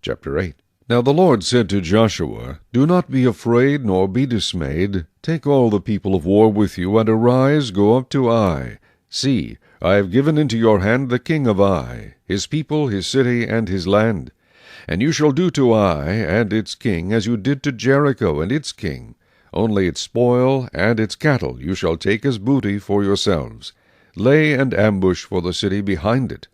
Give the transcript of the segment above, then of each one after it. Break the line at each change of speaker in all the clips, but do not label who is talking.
Chapter 8. Now the Lord said to Joshua, Do not be afraid, nor be dismayed. Take all the people of war with you, and arise, go up to Ai. See, I have given into your hand the king of Ai, his people, his city, and his land. And you shall do to Ai and its king as you did to Jericho and its king. Only its spoil and its cattle you shall take as booty for yourselves. Lay an ambush for the city behind it.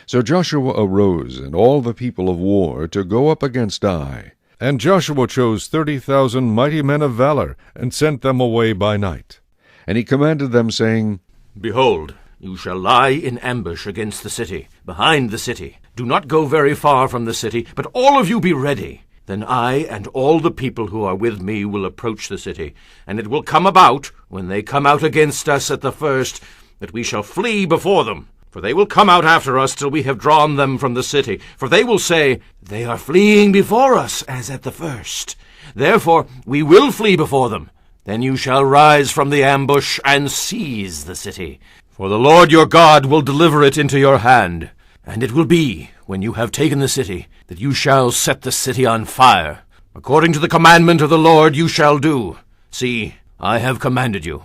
So Joshua arose, and all the people of war, to go up against Ai.
And Joshua chose 30,000 mighty men of valor, and sent them away by night.
And he commanded them, saying,
Behold, you shall lie in ambush against the city, behind the city. Do not go very far from the city, but all of you be ready. Then I and all the people who are with me will approach the city, and it will come about, when they come out against us at the first, that we shall flee before them. For they will come out after us till we have drawn them from the city. For they will say, They are fleeing before us, as at the first. Therefore we will flee before them. Then you shall rise from the ambush and seize the city. For the Lord your God will deliver it into your hand. And it will be, when you have taken the city, that you shall set the city on fire. According to the commandment of the Lord you shall do. See, I have commanded you.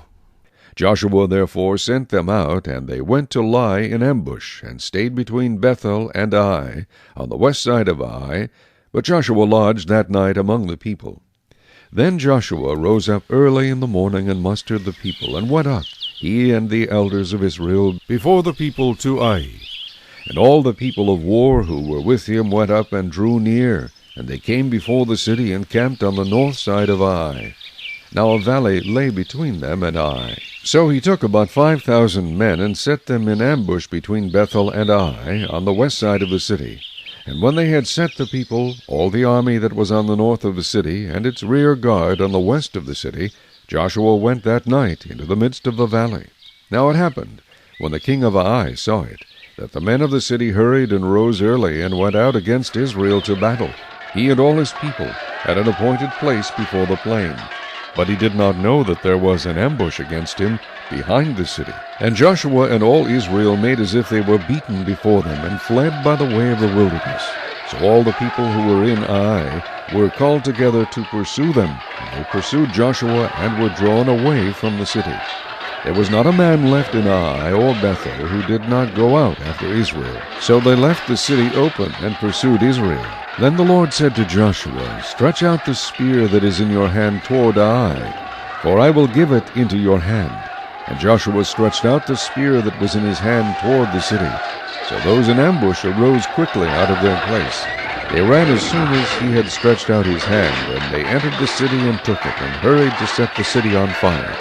Joshua therefore sent them out, and they went to lie in ambush, and stayed between Bethel and Ai, on the west side of Ai. But Joshua lodged that night among the people. Then Joshua rose up early in the morning, and mustered the people, and went up, he and the elders of Israel,
Before the people to Ai.
And all the people of war who were with him went up and drew near, and they came before the city, and camped on the north side of Ai. Now a valley lay between them and Ai. So he took about 5,000 men, and set them in ambush between Bethel and Ai, on the west side of the city. And when they had set the people, all the army that was on the north of the city, and its rear guard on the west of the city, Joshua went that night into the midst of the valley. Now it happened, when the king of Ai saw it, that the men of the city hurried and rose early, and went out against Israel to battle, he and all his people, at an appointed place before the plain. But he did not know that there was an ambush against him behind the city. And Joshua and all Israel made as if they were beaten before them, and fled by the way of the wilderness. So all the people who were in Ai were called together to pursue them. And they pursued Joshua, and were drawn away from the city. There was not a man left in Ai or Bethel who did not go out after Israel. So they left the city open, and pursued Israel. Then the Lord said to Joshua, Stretch out the spear that is in your hand toward Ai, for I will give it into your hand. And Joshua stretched out the spear that was in his hand toward the city. So those in ambush arose quickly out of their place. They ran as soon as he had stretched out his hand, and they entered the city and took it, and hurried to set the city on fire.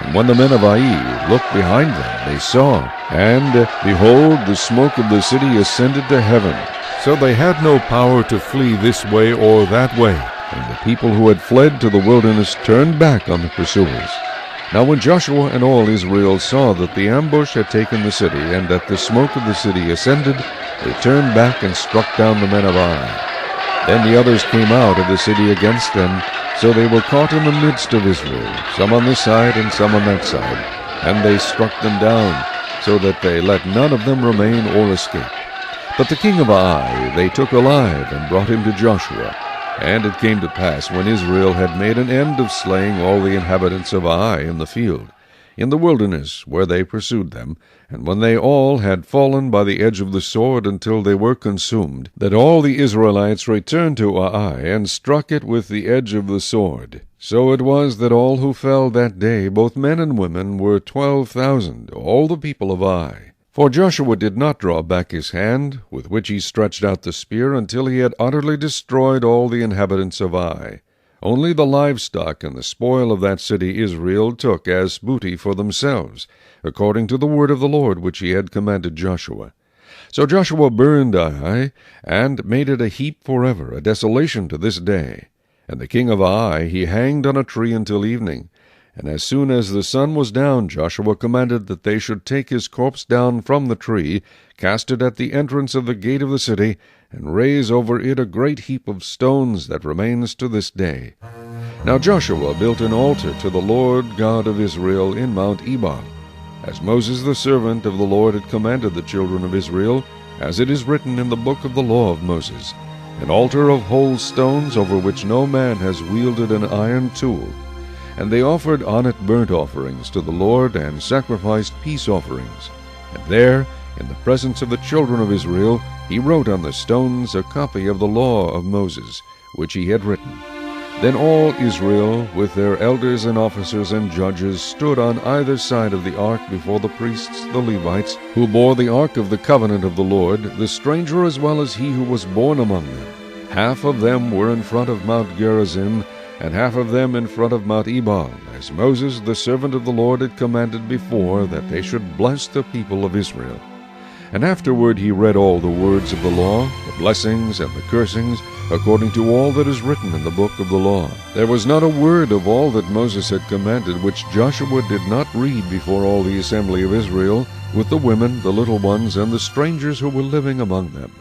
And when the men of Ai looked behind them, they saw, and, behold, the smoke of the city ascended to heaven.
So they had no power to flee this way or that way.
And the people who had fled to the wilderness turned back on the pursuers. Now when Joshua and all Israel saw that the ambush had taken the city, and that the smoke of the city ascended, they turned back and struck down the men of Ai. Then the others came out of the city against them, so they were caught in the midst of Israel, some on this side and some on that side. And they struck them down, so that they let none of them remain or escape. But the king of Ai they took alive, and brought him to Joshua. And it came to pass, when Israel had made an end of slaying all the inhabitants of Ai in the field, in the wilderness where they pursued them, and when they all had fallen by the edge of the sword until they were consumed, that all the Israelites returned to Ai, and struck it with the edge of the sword. So it was that all who fell that day, both men and women, were 12,000, all the people of Ai. For Joshua did not draw back his hand, with which he stretched out the spear, until he had utterly destroyed all the inhabitants of Ai. Only the livestock and the spoil of that city Israel took as booty for themselves, according to the word of the Lord which he had commanded Joshua. So Joshua burned Ai, and made it a heap forever, a desolation to this day. And the king of Ai he hanged on a tree until evening. And as soon as the sun was down, Joshua commanded that they should take his corpse down from the tree, cast it at the entrance of the gate of the city, and raise over it a great heap of stones that remains to this day. Now Joshua built an altar to the Lord God of Israel in Mount Ebal, as Moses the servant of the Lord had commanded the children of Israel, as it is written in the book of the law of Moses. an altar of whole stones over which no man has wielded an iron tool. And they offered on it burnt offerings to the Lord, and sacrificed peace offerings. And there, in the presence of the children of Israel, he wrote on the stones a copy of the law of Moses, which he had written. Then all Israel, with their elders and officers and judges, stood on either side of the ark before the priests, the Levites, who bore the ark of the covenant of the Lord, the stranger as well as he who was born among them. Half of them were in front of Mount Gerizim, and half of them in front of Mount Ebal, as Moses the servant of the Lord had commanded before, that they should bless the people of Israel. And afterward he read all the words of the law, the blessings and the cursings, according to all that is written in the book of the law. There was not a word of all that Moses had commanded which Joshua did not read before all the assembly of Israel, with the women, the little ones, and the strangers who were living among them.